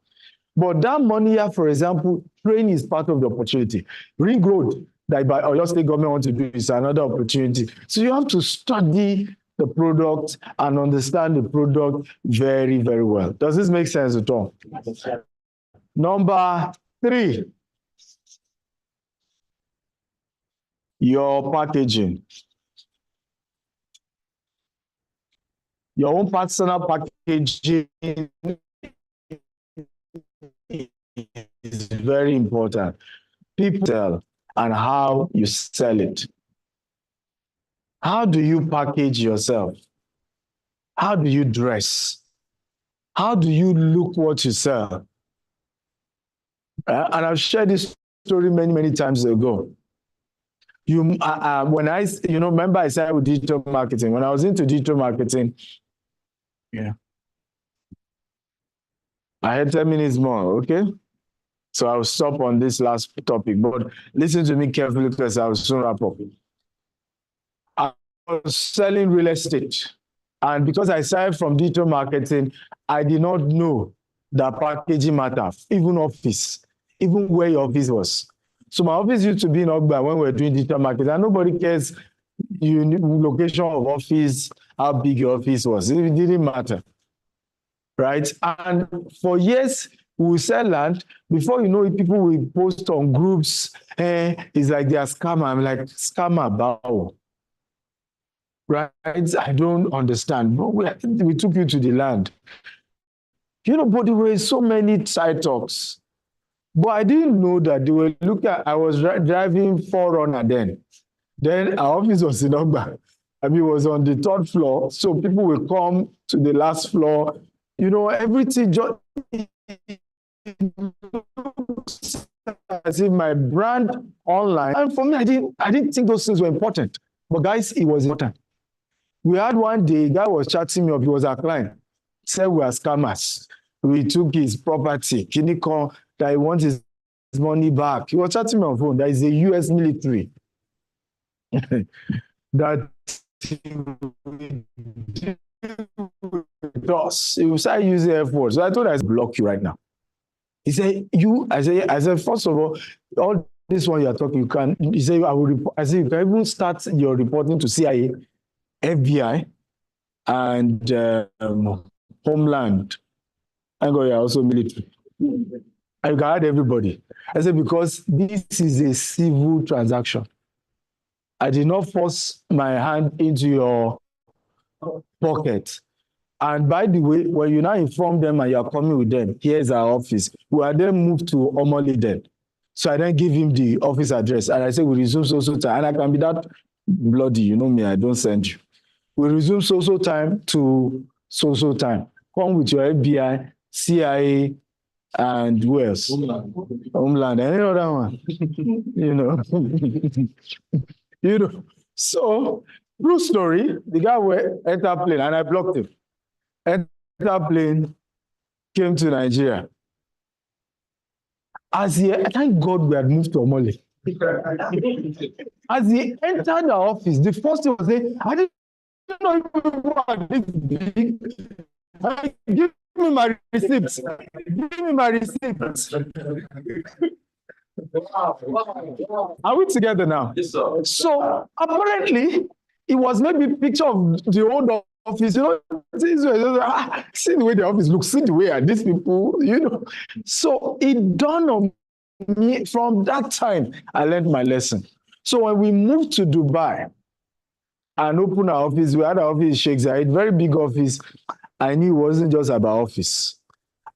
But that money here, for example, train is part of the opportunity. Ring road that by Oyo State government want to do is another opportunity. So you have to study the product and understand the product very, very well. Does this make sense at all? Yes, sir. Number 3, your packaging. Your own personal packaging is very important. People sell and how you sell it. How do you package yourself? How do you dress? How do you look what you sell? And I've shared this story many, many times ago. When I, remember I started with digital marketing. When I was into digital marketing, I had 10 minutes more, okay? So I'll stop on this last topic, but listen to me carefully because I will soon wrap up. I was selling real estate. And because I started from digital marketing, I did not know that packaging matters, even office, even where your office was. So my office used to be in Ogba when we were doing digital marketing, and nobody cares location of office, how big your office was. It didn't matter, right? And for years, we will sell land. Before you know it, people will post on groups. It's like they are scammer. I'm like, scammer, bow. Right? I don't understand. But we took you to the land. But there were so many side talks. But I didn't know that they were looking at, I was driving 4Runner then. Then our office was in Ogba. It was on the 3rd floor. So people will come to the last floor. Everything just as if my brand online. And for me, I didn't think those things were important. But guys, it was important. We had one day, a guy was chatting me up. He was our client. Said we are scammers. We took his property. Kinikon, that he wants his money back. He was chatting me on phone. There is a US military that does. He will start using Air Force. So I told him, I block you right now. He said, I said, first of all this one you are talking, you can. He said, I will report. I said, you can even start your reporting to CIA, FBI, and Homeland. And you're also military. I got everybody. I said, because this is a civil transaction. I did not force my hand into your pocket. And by the way, when you now inform them and you're coming with them, here's our office. We are then moved to Omole then. So I then give him the office address. And I say, we resume so time. And I can be that bloody, you know me, I don't send you. We resume so time to so time. Come with your FBI, CIA, and who else? Homeland. Any other one? So, true story, the guy went enter plane and I blocked him. Enter plane, came to Nigeria. Thank God we had moved to Omole. As he entered the office, the first thing was saying, I didn't know if people are this big. Give me my receipts. Give me my receipts. Are we together now? Yes, sir. So apparently, it was maybe a picture of the old office. See the way the office looks. See the way these people. So it dawned on me from that time. I learned my lesson. So when we moved to Dubai and opened our office, we had our office in Sheikh Zayed, very big office. I knew it wasn't just about office.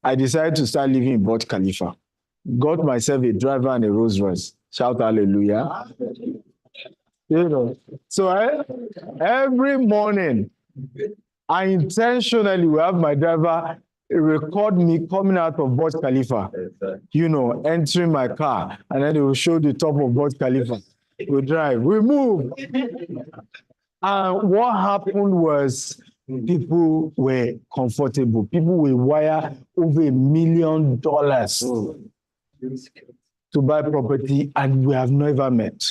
I decided to start living in Burj Khalifa. Got myself a driver and a Rolls Royce. Shout hallelujah. So every morning, I intentionally will have my driver record me coming out of Burj Khalifa, entering my car, and then they will show the top of Burj Khalifa. We drive, we move. And what happened was, people were comfortable. People will wire over $1 million to buy property, and we have never met.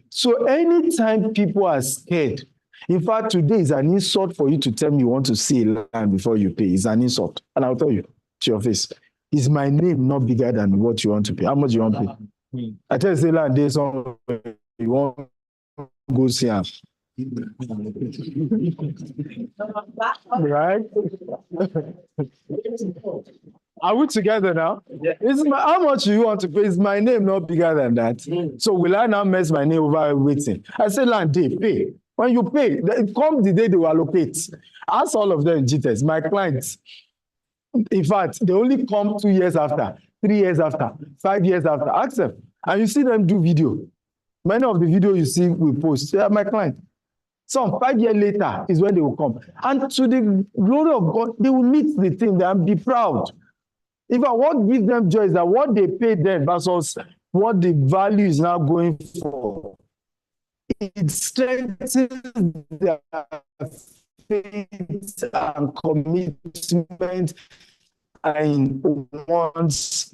So anytime people are scared, in fact, today is an insult for you to tell me you want to see a land before you pay. It's an insult. And I'll tell you to your face, is my name not bigger than what you want to pay? How much you want to pay? I tell you, say land, there's some you want to go see him. Right? Are we together now? How much do you want to pay? Is my name not bigger than that? So will I now mess my name over waiting? I say, land, they pay. When you pay, it comes the day they will allocate. Ask all of them in GTS, my clients. In fact, they only come 2 years after. 3 years after, 5 years after. Ask them. And you see them do video. Many of the videos you see we post, they are my client. Some 5 years later is when they will come. And to the glory of God, they will meet the thing and be proud. In fact, what gives them joy is that what they paid them versus what the value is now going for. It strengthens their faith and commitment in one's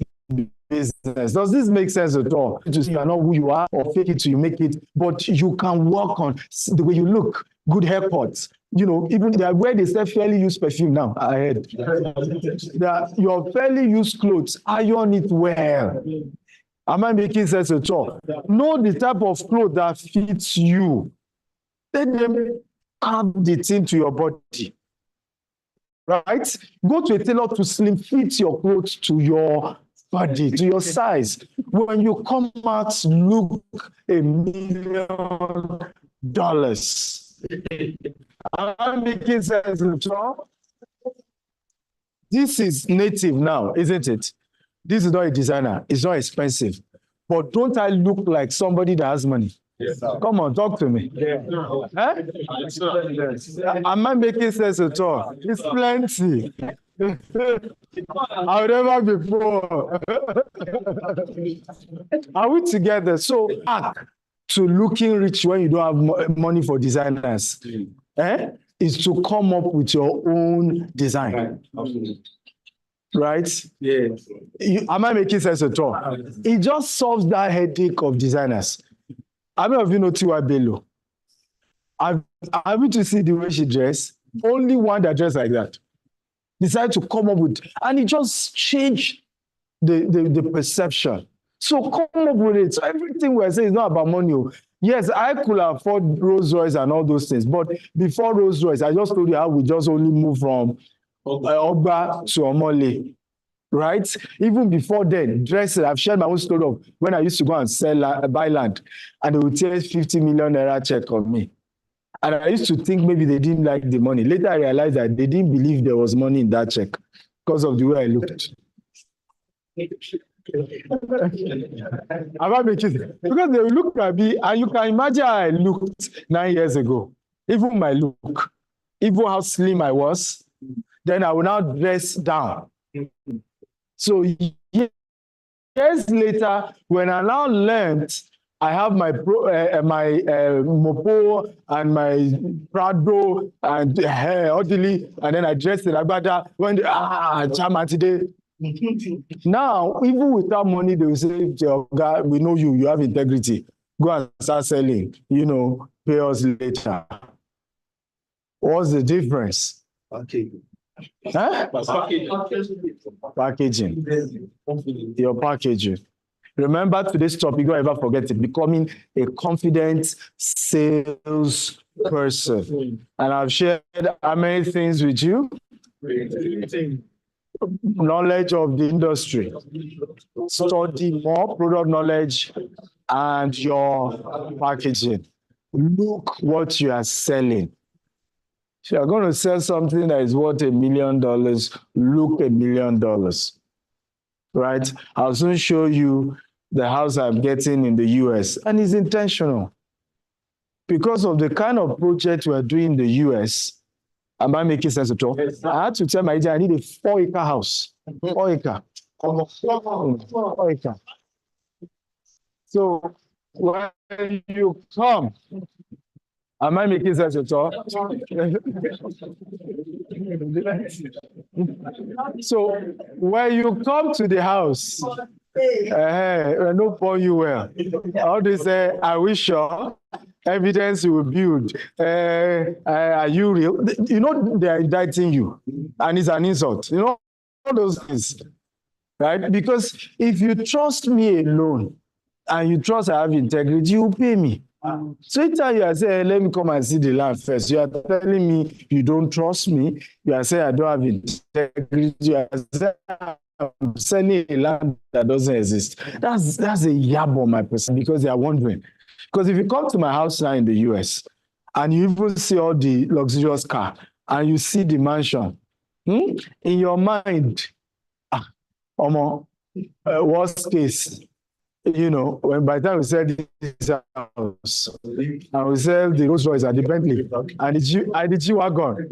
business. Does this make sense at all? You are not who you are, or fake it till you make it, but you can work on the way you look, good haircuts. You know, even where they say fairly used perfume now, I heard. Your fairly used clothes, iron it well. Am I making sense at all? Know the type of clothes that fits you. Let them carve the thing to your body. Right? Go to a tailor to slim fit your clothes to your body, to your size. When you come out, look $1 million. Am I making sense at all? This is native now, isn't it? This is not a designer. It's not expensive. But don't I look like somebody that has money? Yes, come on, talk to me. Yeah. Huh? Am I making sense at all? It's plenty. I'll never before. Are we together? So back to looking rich when you don't have money for designers. Is to come up with your own design. Right? Yeah. Am I making sense at all? It just solves that headache of designers. How many of you know Tiwa Bello? I've been to see the way she dressed. Only one that dressed like that. Decided to come up with, and it just changed the perception. So come up with it. So everything we're saying is not about money. Yes, I could afford Rolls Royce and all those things, but before Rolls Royce, I just told you how we just only moved from Ogba to Omole, right? Even before then, dressing, I've shared my own story of when I used to go and buy land, and they would take 50 million naira check on me. And I used to think maybe they didn't like the money. Later, I realized that they didn't believe there was money in that check because of the way I looked. Because they look at me, and you can imagine how I looked 9 years ago. Even my look, even how slim I was. Then I will now dress down. So years later, when I now learned, I have my Mopo and my Prado and hair orderly, and then I dressed in Agbada when Chama today. Now, even without money, they will say, God, we know you, you have integrity. Go and start selling, pay us later. What's the difference? Okay. Huh? Packaging. Your packaging. Remember today's topic, don't ever forget it, becoming a confident sales person. And I've shared how many things with you? Knowledge of the industry. Study more product knowledge and your packaging. Look what you are selling. If you're going to sell something that is worth $1 million, look $1 million. Right? I'll soon show you the house I'm getting in the US, and it's intentional. Because of the kind of project we're doing in the US, am I making sense at all? Yes, I had to tell my agent I need a 4-acre house. 4 acre. 4 acre. So when you come, am I making sense at all? So when you come to the house, no for you well. How they say, are we sure? Evidence you will build. Are you real? They are indicting you, and it's an insult. All those things, right? Because if you trust me alone, and you trust I have integrity, you pay me. So each time you are saying, let me come and see the land first, you are telling me you don't trust me. You are saying I don't have integrity. You are saying I'm selling a land that doesn't exist. That's a yab on my person, because they are wondering. Because if you come to my house now in the US and you even see all the luxurious car and you see the mansion, in your mind, Worst case, you know, when by the time we sell this house, and we sell the Rolls Royce and the Bentley and the G-Wagon,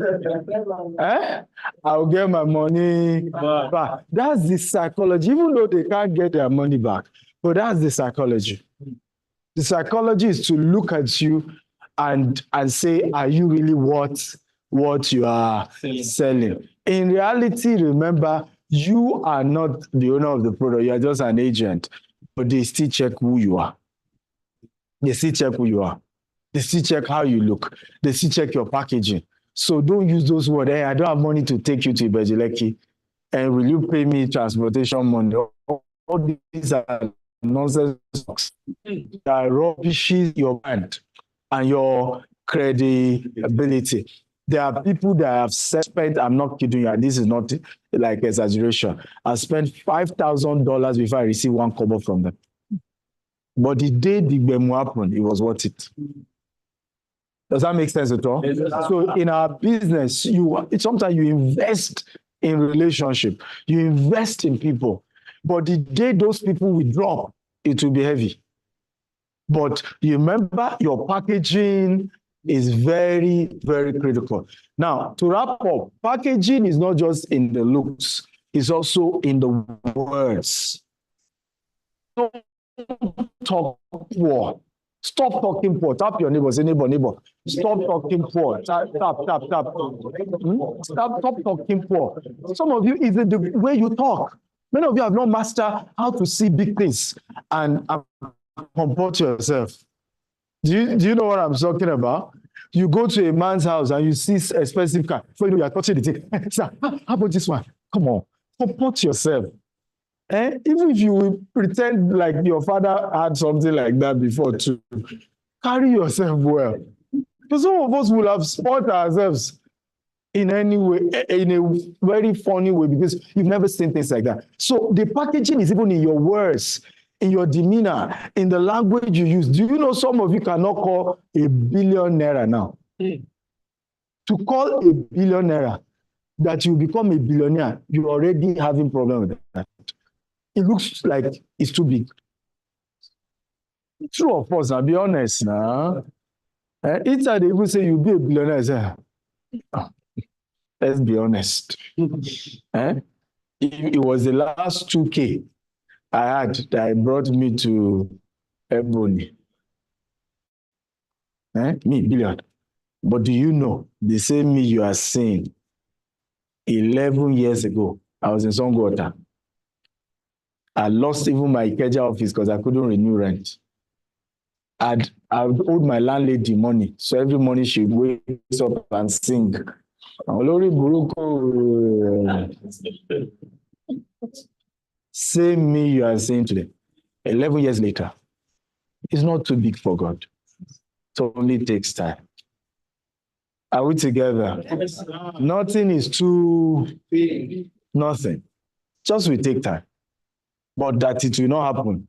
I'll get my money back. That's the psychology, even though they can't get their money back. But that's the psychology. The psychology is to look at you and say, are you really worth what you are selling? In reality, remember, you are not the owner of the product. You are just an agent. But they still check who you are. They still check who you are. They still check how you look. They still check your packaging. So don't use those words. Hey, I don't have money to take you to Ibejileki. And will you pay me transportation money? All these are nonsense that rubbishes your brand and your credibility. There are people that have spent, I'm not kidding you, and this is not like exaggeration. I spent $5,000 before I received one kobo from them. But the day the memo happened, it was worth it. Does that make sense at all? So in our business, sometimes you invest in relationship, you invest in people. But the day those people withdraw, it will be heavy. But you remember your packaging is very, very critical. Now, to wrap up, packaging is not just in the looks, it's also in the words. Don't talk poor. Stop talking poor. Tap your neighbor. Say, neighbor. Stop talking poor. Tap. Stop talking poor. Some of you, is it the way you talk? Many of you have not mastered how to see big things and comport yourself. Do you know what I'm talking about? You go to a man's house and you see a expensive car. So you are touching the thing. Sir, how about this one? Come on, comport yourself. Even if you pretend like your father had something like that before too, carry yourself well. Because some of us will have spoiled ourselves in any way, in a very funny way, because you've never seen things like that. So the packaging is even in your words, in your demeanor, in the language you use. Do you know some of you cannot call a billion naira now? To call a billion naira, that you become a billionaire, you're already having problem with that. It looks like it's too big. True of course, I'll be honest now. Inside they even say you'll be a billionaire. Say, let's be honest. It was the last 2K I had that brought me to Ebony. Me, billion. But do you know, the same me you are saying, 11 years ago, I was in Songwater. I lost even my Ikeja office because I couldn't renew rent. I owed my landlady money. So every morning she wakes up and sing. Same me you are saying today. 11 years later, it's not too big for God. It only takes time. Are we together? Nothing is too big. Nothing. Just will take time. But that it will not happen,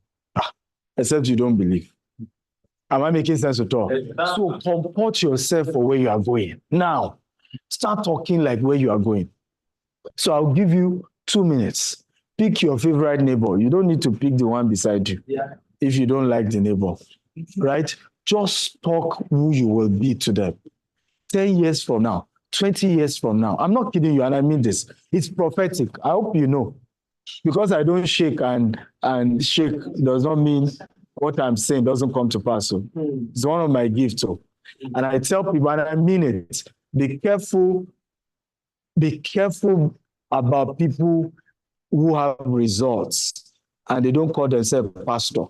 except you don't believe. Am I making sense at all? So comport yourself for where you are going. Now, start talking like where you are going. So I'll give you 2 minutes. Pick your favorite neighbor. You don't need to pick the one beside you if you don't like the neighbor, right? Just talk who you will be to them. 10 years from now, 20 years from now. I'm not kidding you, and I mean this. It's prophetic. I hope you know. Because I don't shake and shake does not mean what I'm saying doesn't come to pass. So it's one of my gifts. So, and I tell people, and I mean it, be careful about people who have results and they don't call themselves pastor.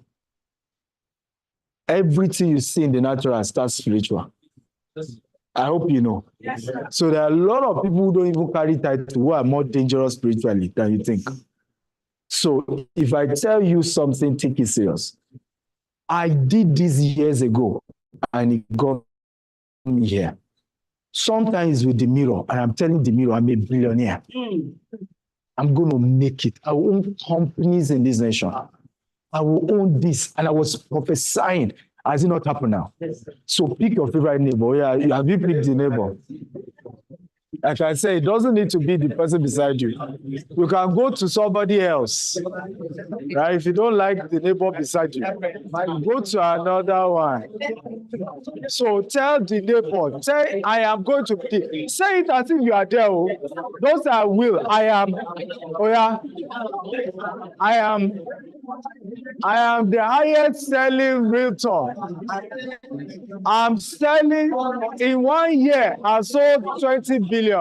Everything you see in the natural starts spiritual. I hope you know. Yes, so there are a lot of people who don't even carry title who are more dangerous spiritually than you think. So if I tell you something, take it serious. I did this years ago and it got me here. Sometimes with the mirror, and I'm telling the mirror, I'm a billionaire. I'm going to make it. I will own companies in this nation. I will own this. And I was prophesying. Has it not happened now? Yes, so pick your favorite neighbor. Yeah, have you picked the neighbor? Like I say, it doesn't need to be the person beside you. You can go to somebody else, right? If you don't like the neighbor beside you, go to another one. So tell the neighbor, say, I am going to be, say it as if you are there. Oh. Don't say I will, I am. Oh yeah. I am the highest selling realtor. I'm selling in 1 year. I sold 20 billion.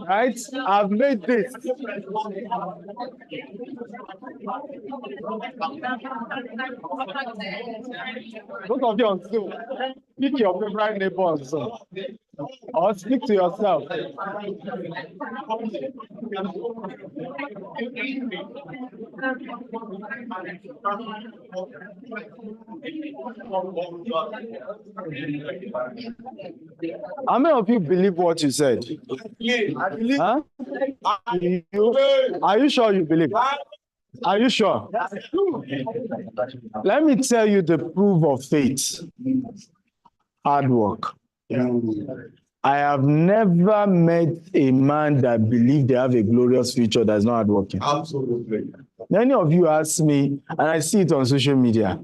Right? I've made this. Both of you on Zoom. Pick your favorite neighbor on Zoom. Or speak to yourself. How many of you believe what you said? Huh? Are you sure you believe? Are you sure? Let me tell you the proof of faith. Hard work. I have never met a man that believed they have a glorious future that's not hardworking. Absolutely. Many of you ask me, and I see it on social media,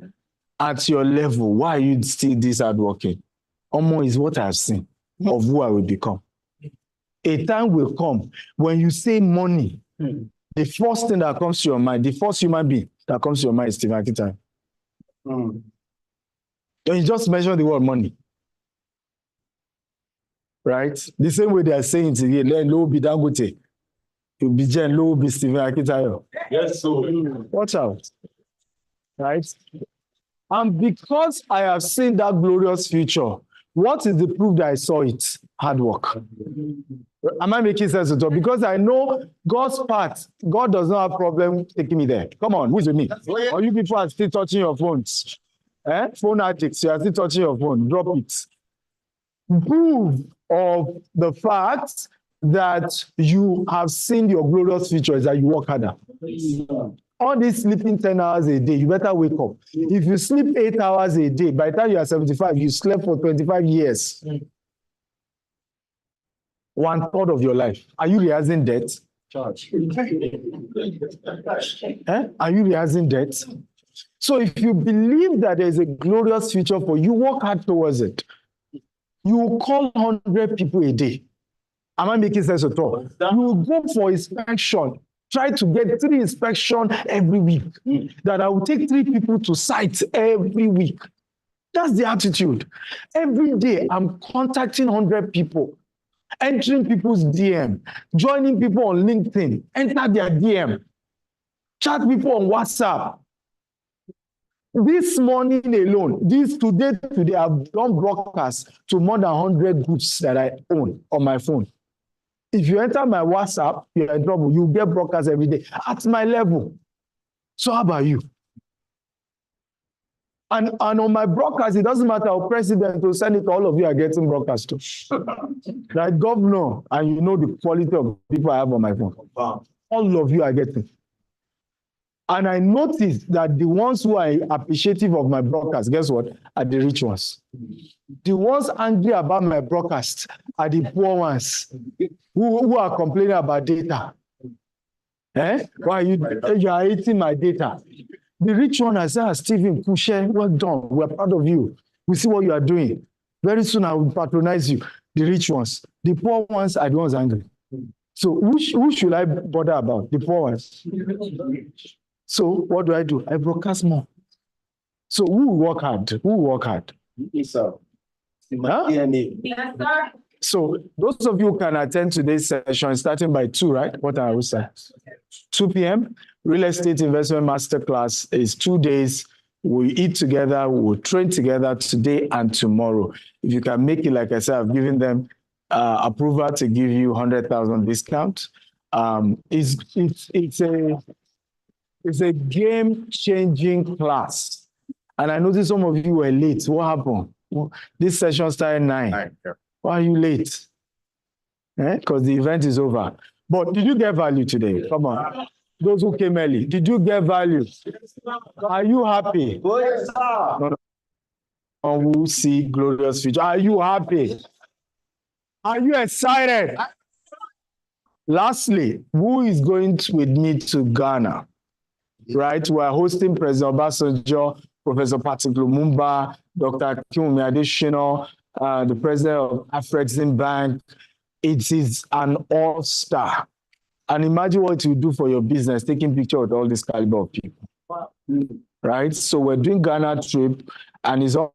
at your level, why are you still this hardworking? Almost is what I've seen of who I will become. A time will come when you say money, the first thing that comes to your mind, the first human being that comes to your mind is Stephen Akintayo. When you just mention the word money. Right? The same way they are saying it here, low be Dangote, you'll be Jen, low be Stephen Akintayo. Yes, so. Watch out. Right? And because I have seen that glorious future, what is the proof that I saw it? Hard work. Am I making sense at all? Because I know God's part. God does not have problem taking me there. Come on, who's with me? Or you people are still touching your phones. Phone addicts, you are still touching your phone. Drop it. Proof of the fact that you have seen your glorious future is that you work harder. All this sleeping 10 hours a day, you better wake up. If you sleep 8 hours a day, by the time you are 75, you slept for 25 years. 1/3 of your life. Are you realizing debt? Are you realizing debt? So if you believe that there is a glorious future for you, work hard towards it. You will call 100 people a day. Am I making sense at all? You will go for inspection. Try to get 3 inspections every week. That I will take 3 people to site every week. That's the attitude. Every day, I'm contacting 100 people, entering people's DM, joining people on LinkedIn, enter their DM, chat people on WhatsApp. This morning alone, today, I've done broadcasts to more than 100 groups that I own on my phone. If you enter my WhatsApp, you're in trouble. You get broadcasts every day at my level. So how about you? And on my broadcast, it doesn't matter how president or senator, all of you are getting broadcast to. Like governor, and you know the quality of people I have on my phone. All of you are getting. And I noticed that the ones who are appreciative of my broadcast, guess what? Are the rich ones. The ones angry about my broadcast are the poor ones who are complaining about data. Why you are eating my data? The rich one has said, Stephen, Kushe, well done. We're proud of you. We see what you are doing. Very soon I will patronize you. The rich ones. The poor ones are the ones angry. So who should I bother about? The poor ones. So what do? I broadcast more. So who work hard? Who work hard? Yes, sir. Huh? Yes, sir. So those of you who can attend today's session starting by 2, right? What I will say. 2 p.m. Real Estate Investment Masterclass is 2 days. We eat together, we'll train together today and tomorrow. If you can make it, like I said, I've given them approval to give you 100,000 discount. It's a game-changing class. And I noticed some of you were late. What happened? This session started 9. Why are you late? Because the event is over. But did you get value today? Come on. Those who came early, did you get value? Are you happy? Yes, sir. We'll see glorious future. Are you happy? Are you excited? Lastly, who is going with me to Ghana? Right, we're hosting President Obasanjo, Professor Patrick Lumumba, Dr. Akinwumi Adesina, the president of Afrexim Bank. It is an all-star. And imagine what you do for your business, taking picture with all this caliber of people. Right? So we're doing Ghana trip, and it's all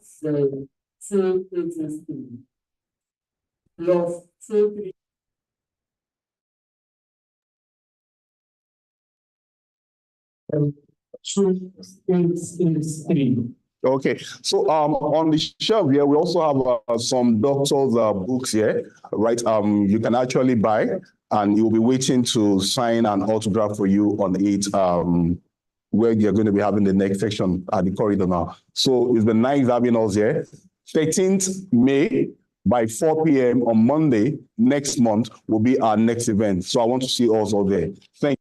So, 283 plus 2 283. Okay, so on the shelf here, we also have some doctors' books here, right? You can actually buy, and you'll be waiting to sign an autograph for you on it, where you're going to be having the next section at the corridor now. So it's been nice having us here. 13th May by 4 p.m. on Monday next month will be our next event. So I want to see us all there. Thank you.